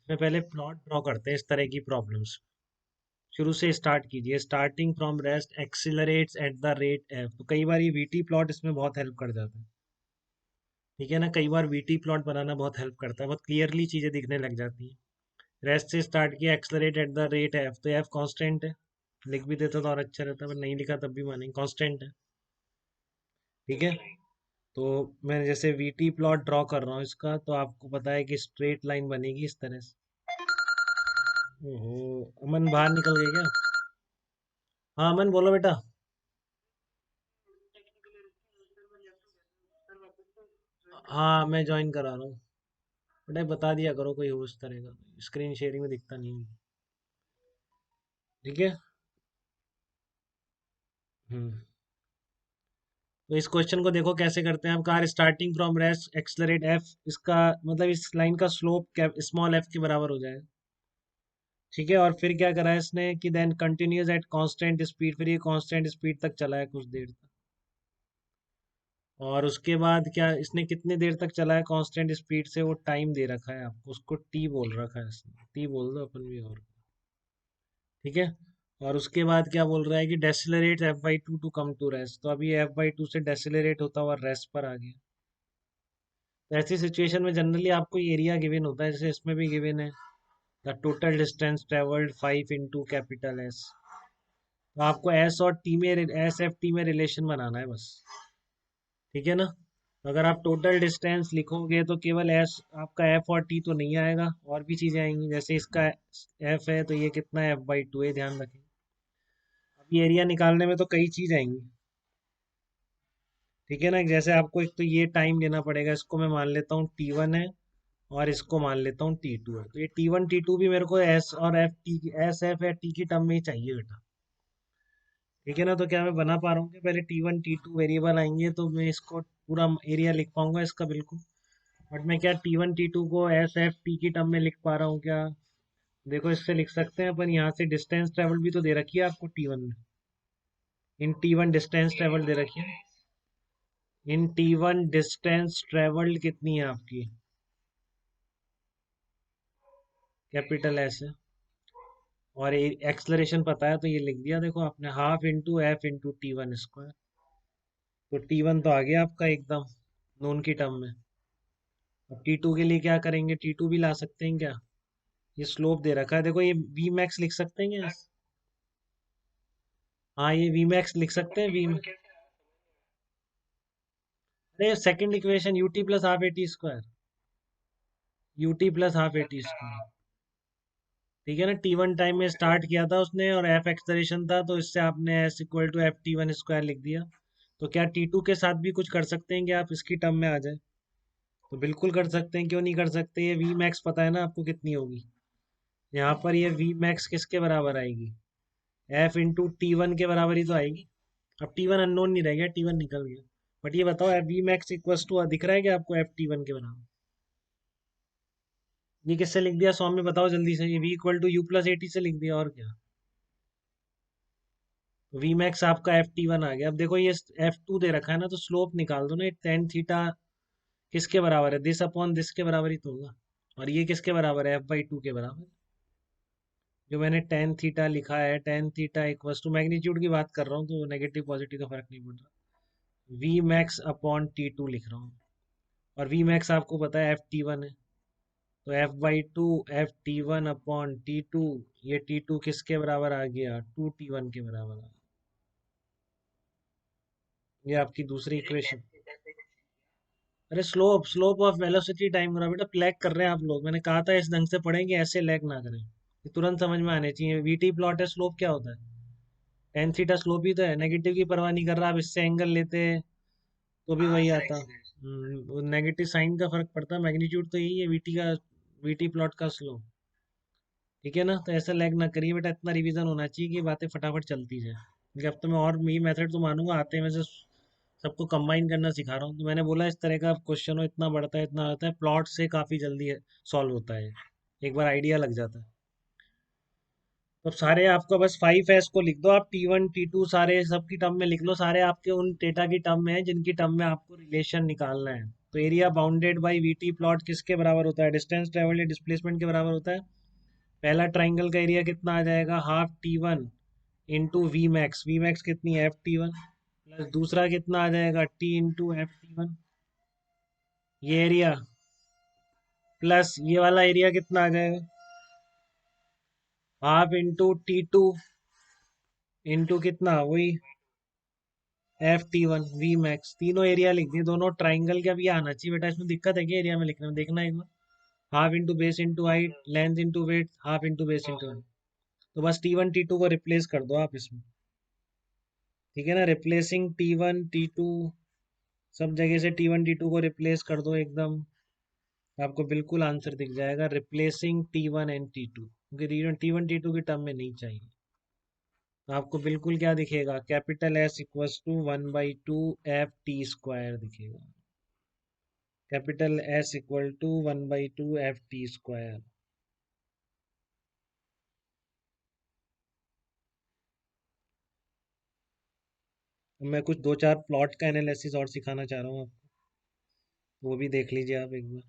इसमें पहले plot draw करते हैं इस तरह की प्रॉब्लम्स। शुरू से स्टार्ट कीजिए। Starting from rest accelerates at the rate f. तो कई बार ये वीटी प्लॉट इसमें बहुत हेल्प कर जाता है। ठीक है ना, कई बार वीटी प्लॉट बनाना बहुत हेल्प करता है, बहुत क्लियरली चीजें दिखने लग जाती हैं। रेस्ट से स्टार्ट किया, accelerate eight the rate f, तो एफ कांस्टेंट है। लिख भी देता तो और अच्छा रहता, पर नहीं लिखा तब भी मानेंगे, कांस्टेंट है। ठीक है, तो मैं जैसे वीटी प्लॉट ड्रॉ कर रहा हूँ इसका, तो आपको पता है कि स्ट्रेट लाइन बनेगी इस तरह से। ओहो, अमन बाहर निकल गए क्या? हाँ अमन बोलो बेटा। हाँ मैं ज्वाइन करा रहा हूँ। बेटा बता दिया करो कोई हो इस तरह का, स्क्रीन शेयरिंग में दिखता नहीं है। ठीक है। हम्म। तो इस क्वेश्चन को देखो कैसे करते हैं हम। Car starting from rest accelerate F, इसका मतलब इस लाइन का स्लोप स्मॉल एफ के बराबर हो जाएगा। ठीक है, और फिर क्या करा है इसने कि then continues at constant speed, फिर ये कांस्टेंट स्पीड तक चला है कुछ देर तक। और उसके बाद क्या इसने कितनी देर तक चला है कांस्टेंट स्पीड से, वो टाइम दे रखा है आपको, उसको टी बोल रखा है इसने, टी बोल दो अपन भी और। ठीक है, और उसके बाद क्या बोल रहा है कि decelerate f by two to come to rest, तो अभी एफ बाई टू से डेसिलरेट होता हुआ रेस्ट पर आ गया। तो ऐसी सिचुएशन में जनरली आपको एरिया गिवन होता है, जैसे इसमें भी गिवन है the total distance travelled 5 into capital S. तो आपको एस और टी में, एस एफ टी में रिलेशन बनाना है बस। ठीक है ना, तो अगर आप टोटल डिस्टेंस लिखोगे तो केवल एस आपका एफ और टी तो नहीं आएगा, और भी चीजें आएंगी, जैसे इसका एफ है तो ये कितना है, एफ बाई टू है, ध्यान रखें। अब ये एरिया निकालने में तो कई चीज आएंगी। ठीक है ना, जैसे आपको एक तो ये टाइम लेना पड़ेगा, इसको मैं मान लेता हूँ T1 है, और इसको मान लेता हूँ T2 है। तो ये T1 T2 भी मेरे को एस और एफ टी, एस एफ या टी की टर्म में ही चाहिए बेटा। ठीक है ना, तो क्या मैं बना पा रहा हूँ कि पहले T1 T2 वेरिएबल आएंगे तो मैं इसको पूरा एरिया लिख पाऊंगा इसका बिल्कुल। बट मैं क्या T1 T2 को एस एफ टी की टर्म में लिख पा रहा हूँ क्या? देखो इससे लिख सकते हैं अपन, यहाँ से डिस्टेंस ट्रेवल भी तो दे रखी है आपको T1 में। इन T1 डिस्टेंस ट्रेवल दे रखी है। इन T1 डिस्टेंस ट्रेवल्ड कितनी है आपकी, कैपिटल एस है। और एक्सलरेशन पता है तो ये लिख दिया देखो आपने, half into F into T1 square. तो T1 तो आ गया आपका एकदम नोन की टर्म में। अब T2 के लिए क्या करेंगे, T2 भी ला सकते हैं क्या? ये स्लोप दे रखा है देखो, ये वी मैक्स लिख सकते हैं क्या? हाँ ये वी मैक्स लिख सकते हैं, वी। अरे second equation UT plus half A T square, UT plus half A T square. ठीक है ना, T1 टाइम में स्टार्ट किया था उसने और एफ एक्सलेशन था, तो इससे आपने S equal to F T1 square लिख दिया। तो क्या T2 के साथ भी कुछ कर सकते हैं कि आप इसकी टर्म में आ जाए? तो बिल्कुल कर सकते हैं, क्यों नहीं कर सकते। ये वी मैक्स पता है ना आपको कितनी होगी, यहाँ पर ये वी मैक्स किसके बराबर आएगी, एफ इंटू T1 के बराबर ही तो आएगी। अब T1 अननोन नहीं रह गया, T1 निकल गया। बट ये बताओ वी मैक्स इक्वल्स टू दिख रहा है कि आपको एफ T1 के बराबर? ये किससे लिख दिया सौम्य, बताओ जल्दी से। ये v equal to u plus a t से लिख दिया, और क्या। वी मैक्स आपका एफ T1 आ गया। अब देखो ये F2 दे रखा है ना, तो स्लोप निकाल दो ना, ये टेन थीटा किसके बराबर है, दिस अपॉन दिस के बराबर ही तो होगा। और ये किसके बराबर है, F/2 के बराबर। जो मैंने टेन थीटा लिखा है, tan theta equals to, magnitude की बात कर रहा हूँ तो नेगेटिव पॉजिटिव का फर्क नहीं पड़ रहा, वी मैक्स अपॉन T2 लिख रहा हूँ। और वी मैक्स आपको पता है F T1 है, तो F/2 F T1 upon T2। ये T2 किसके बराबर आ गया, 2T1 के बराबर आ गया। ये आपकी दूसरी इक्वेशन। अरे slope, slope of velocity time graph, बेटा लैग कर रहे हैं आप लोग, मैंने कहा था इस ढंग से पढ़ेंगे, ऐसे लैग ना करें, ये तुरंत समझ में आने चाहिए। वीटी प्लॉट है, स्लोप क्या होता है, टेन थीटा स्लोप ही तो है। नेगेटिव की परवाह नहीं कर रहा, आप इससे एंगल लेते तो भी वही आता। नेगेटिव साइन का फर्क पड़ता है, मैग्नीट्यूड तो यही है वीटी का, वीटी प्लॉट का स्लोप। ठीक है ना, तो ऐसा लैग ना करिए बेटा, इतना रिवीजन होना चाहिए कि बातें फटाफट चलती जाए। क्योंकि अब तो मैं और ये मेथड तो मानूंगा आते हैं, मैं से सबको कंबाइन करना सिखा रहा हूँ। तो मैंने बोला इस तरह का क्वेश्चन हो, इतना बढ़ता है इतना आता है, प्लॉट से काफ़ी जल्दी सॉल्व होता है, एक बार आइडिया लग जाता है। तो अब सारे आपको बस 5S को लिख दो आप, T1 T2 सारे सबकी टर्म में लिख लो, सारे आपके उन डेटा की टर्म में है जिनकी टर्म में आपको रिलेशन निकालना है। तो area bounded by VT plot किसके बराबर होता है? डिस्टेंस ट्रेवल या डिस्प्लेसमेंट के बराबर होता है। पहला ट्राइंगल का एरिया कितना आ जाएगा? Half T1 into v max. V max कितनी है? Ft1 प्लस दूसरा कितना आ जाएगा? T इंटू Ft1, ये एरिया प्लस ये वाला एरिया कितना आ जाएगा? हाफ इंटू T2 इंटू कितना, वही Ft1 वी मैक्स। तीनों एरिया लिख दिए, दोनों ट्राइंगल के। अब ये आना चाहिए बेटा, इसमें दिक्कत है क्या एरिया में लिखने में? देखना एक बार। Half into base into height, length into weight, half into base into height. तो बस T1 T2 को रिप्लेस कर दो आप इसमें, ठीक है ना। रिप्लेसिंग T1 T2, सब जगह से T1 T2 को रिप्लेस कर दो एकदम, आपको बिल्कुल आंसर दिख जाएगा। रिप्लेसिंग T1 and T2, क्योंकि T1 T2 की टर्म में नहीं चाहिए। तो आपको बिल्कुल क्या दिखेगा? Capital S equals to 1/2 FT² दिखेगा। Capital S equal to 1/2 FT²। मैं कुछ दो चार प्लॉट का एनालिसिस और सिखाना चाह रहा हूँ आपको, वो भी देख लीजिए आप एक बार।